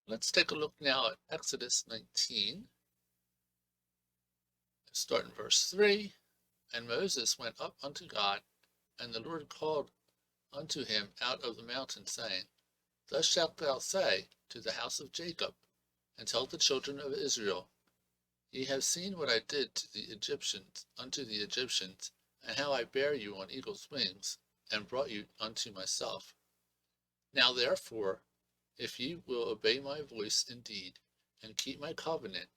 Let's take a look now at Exodus 19, start in verse 3. And Moses went up unto God, and the Lord called unto him out of the mountain, saying, Thus shalt thou say to the house of Jacob, and tell the children of Israel, Ye have seen what I did to the Egyptians, unto the Egyptians, and how I bare you on eagle's wings, and brought you unto myself. Now therefore, if ye will obey my voice indeed, and keep my covenant,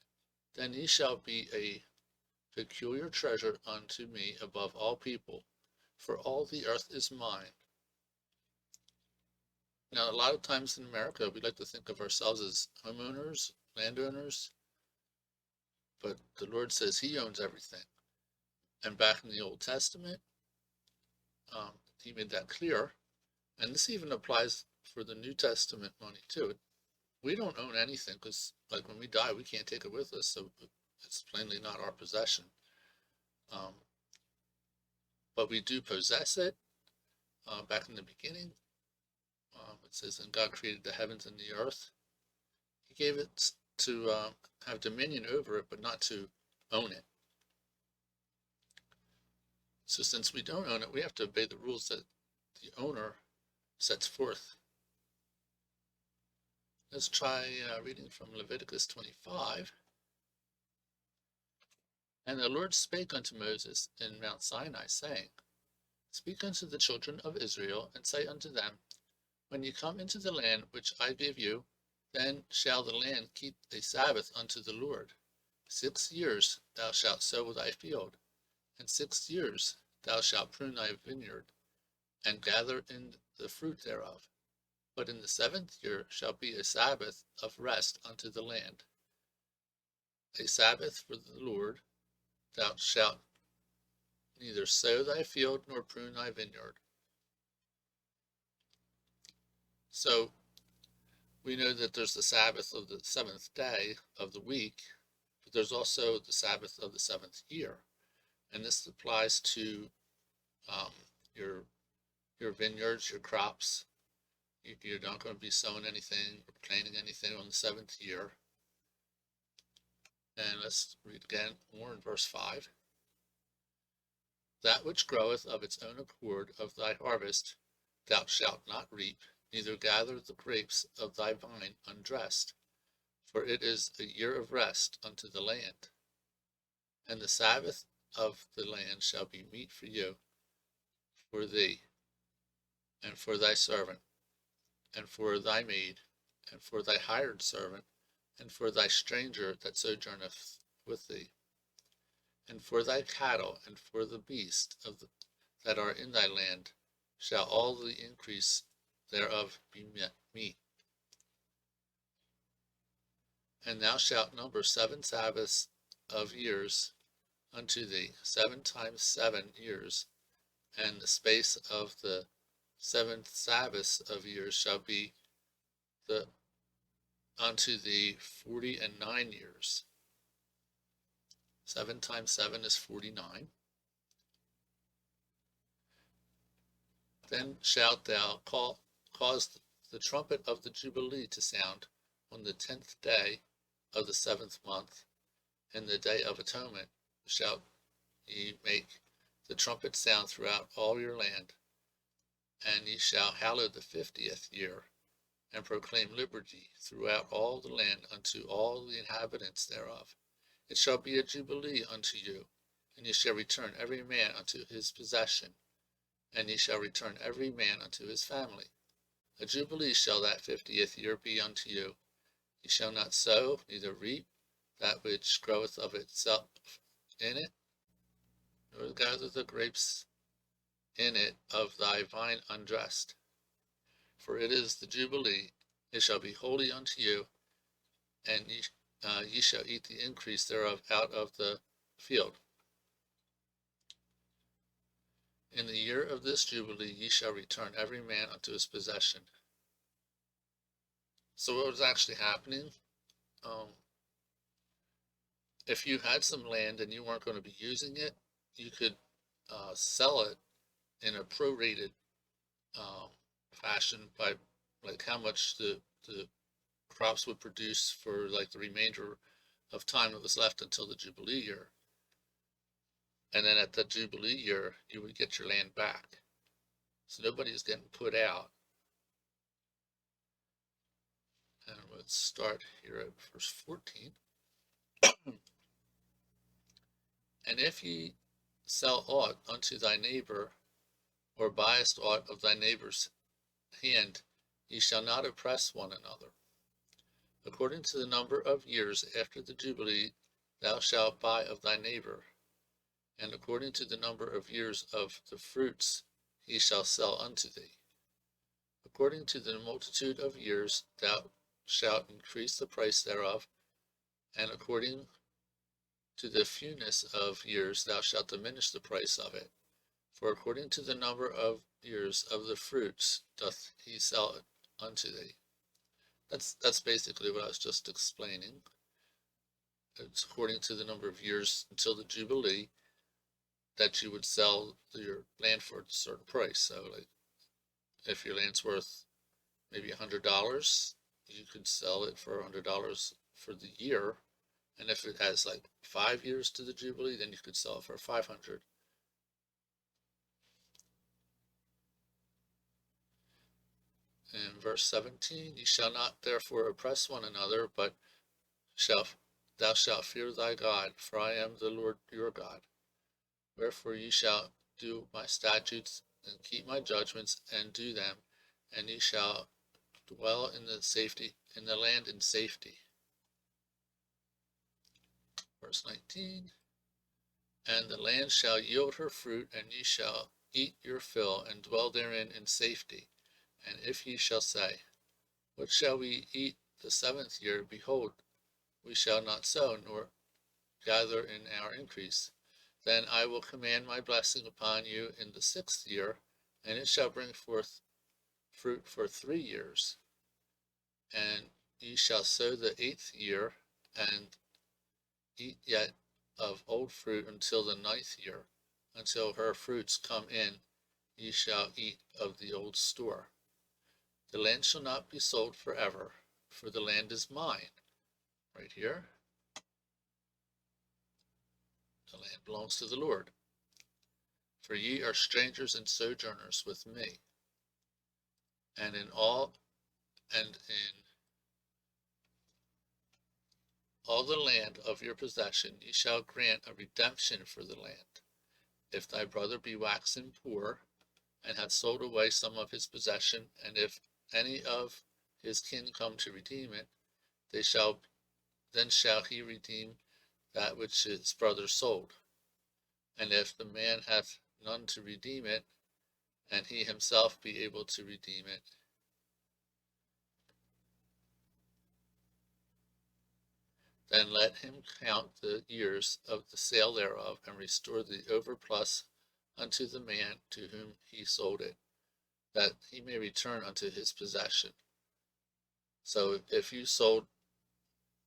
then ye shall be a peculiar treasure unto me above all people, for all the earth is mine. Now, a lot of times in America, we like to think of ourselves as homeowners, landowners, but the Lord says He owns everything. And back in the Old Testament, He made that clear. And this even applies for the New Testament money too. We don't own anything because, like, when we die, we can't take it with us, so it's plainly not our possession. But we do possess it. Back in the beginning, it says, and God created the heavens and the earth. He gave it to have dominion over it, but not to own it. So since we don't own it, we have to obey the rules that the owner sets forth. Let's try reading from Leviticus 25. And the Lord spake unto Moses in Mount Sinai, saying, Speak unto the children of Israel, and say unto them, When ye come into the land which I give you, then shall the land keep a Sabbath unto the Lord. 6 years thou shalt sow thy field, and 6 years thou shalt prune thy vineyard, and gather in the fruit thereof. But in the 7th year shall be a Sabbath of rest unto the land, a Sabbath for the Lord. Thou shalt neither sow thy field nor prune thy vineyard. So we know that there's the Sabbath of the 7th day of the week, but there's also the Sabbath of the 7th year. And this applies to um, your vineyards, your crops. You're not going to be sowing anything or planting anything on the 7th year. And let's read again more in verse 5. That which groweth of its own accord of thy harvest thou shalt not reap, neither gather the grapes of thy vine undressed, for it is a year of rest unto the land. And the Sabbath of the land shall be meat for you, for thee, and for thy servant, and for thy maid, and for thy hired servant, and for thy stranger that sojourneth with thee, and for thy cattle, and for the beasts that are in thy land, shall all the increase thereof be meat. And thou shalt number 7 Sabbaths of years unto thee, 7 times 7 years, and the space of the 7th Sabbaths of years shall be unto thee 49 years. 7 times 7 is 49. Then shalt thou cause the trumpet of the Jubilee to sound on the 10th day of the 7th month, and the day of atonement shalt ye make the trumpet sound throughout all your land. And ye shall hallow the 50th year, and proclaim liberty throughout all the land unto all the inhabitants thereof. It shall be a jubilee unto you, and ye shall return every man unto his possession, and ye shall return every man unto his family. A jubilee shall that 50th year be unto you. Ye shall not sow, neither reap that which groweth of itself in it, nor gather the grapes in it of thy vine undressed. For it is the Jubilee, it shall be holy unto you, and ye shall eat the increase thereof out of the field. In the year of this Jubilee ye shall return every man unto his possession. So what was actually happening? If you had some land and you weren't going to be using it, you could sell it in a prorated fashion by like how much the crops would produce for like the remainder of time that was left until the Jubilee year. And then at the Jubilee year, you would get your land back. So nobody's getting put out. And let's start here at verse 14. And if ye sell aught unto thy neighbor, or buyest aught of thy neighbor's hand, ye shall not oppress one another. According to the number of years after the Jubilee, thou shalt buy of thy neighbor, and according to the number of years of the fruits he shall sell unto thee. According to the multitude of years thou shalt increase the price thereof, and according to the fewness of years thou shalt diminish the price of it. For according to the number of years of the fruits doth he sell it unto thee. That's basically what I was just explaining. It's according to the number of years until the Jubilee that you would sell your land for a certain price. So like if your land's worth maybe $100, you could sell it for $100 for the year. And if it has like 5 years to the Jubilee, then you could sell it for $500. In verse 17, ye shall not therefore oppress one another, but thou shalt fear thy God, for I am the Lord your God. Wherefore ye shall do my statutes, and keep my judgments, and do them, and ye shall dwell in the land in safety. Verse 19, and the land shall yield her fruit, and ye shall eat your fill, and dwell therein in safety. And if ye shall say, what shall we eat the 7th year? Behold, we shall not sow, nor gather in our increase. Then I will command my blessing upon you in the 6th year, and it shall bring forth fruit for 3 years. And ye shall sow the 8th year, and eat yet of old fruit until the 9th year. Until her fruits come in, ye shall eat of the old store. The land shall not be sold forever, for the land is mine. Right here. The land belongs to the Lord. For ye are strangers and sojourners with me. And in all the land of your possession ye shall grant a redemption for the land. If thy brother be waxen poor, and hath sold away some of his possession, and if any of his kin come to redeem it, then shall he redeem that which his brother sold. And if the man hath none to redeem it, and he himself be able to redeem it, then let him count the years of the sale thereof, and restore the overplus unto the man to whom he sold it, that he may return unto his possession. So if you sold,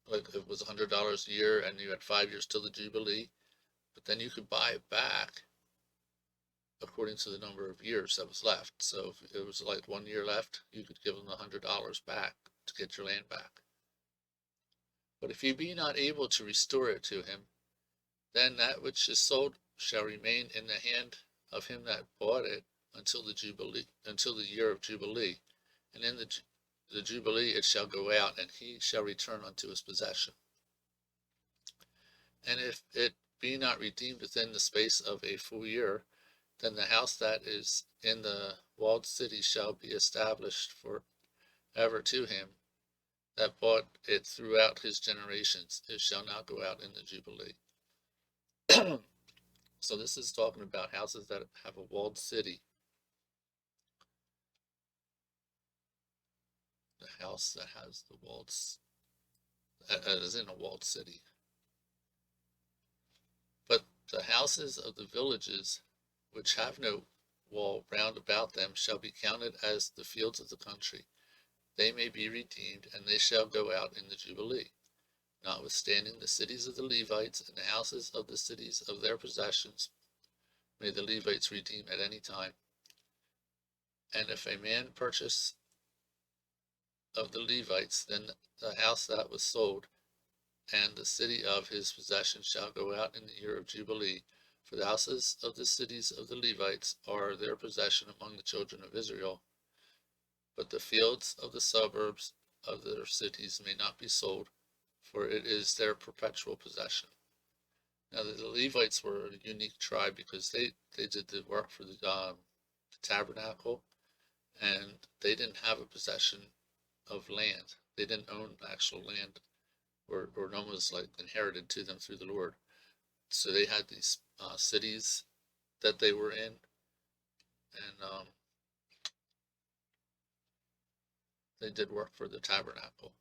like it was $100 a year, and you had 5 years till the Jubilee, but then you could buy it back according to the number of years that was left. So if it was like 1 year left, you could give them $100 back to get your land back. But if you be not able to restore it to him, then that which is sold shall remain in the hand of him that bought it until the year of Jubilee. And in the Jubilee it shall go out, and he shall return unto his possession. And if it be not redeemed within the space of a full year, then the house that is in the walled city shall be established for ever to him that bought it throughout his generations. It shall not go out in the Jubilee. So this is talking about houses that have a walled city. The house that has the walls, is in a walled city. But the houses of the villages which have no wall round about them shall be counted as the fields of the country. They may be redeemed, and they shall go out in the Jubilee. Notwithstanding, the cities of the Levites and the houses of the cities of their possessions may the Levites redeem at any time. And if a man purchase of the Levites, then the house that was sold, and the city of his possession shall go out in the year of Jubilee. For the houses of the cities of the Levites are their possession among the children of Israel. But the fields of the suburbs of their cities may not be sold, for it is their perpetual possession. Now the Levites were a unique tribe because they did the work for the tabernacle, and they didn't have a possession of land. They didn't own actual land, or none was like inherited to them through the Lord. So they had these cities that they were in, and they did work for the tabernacle.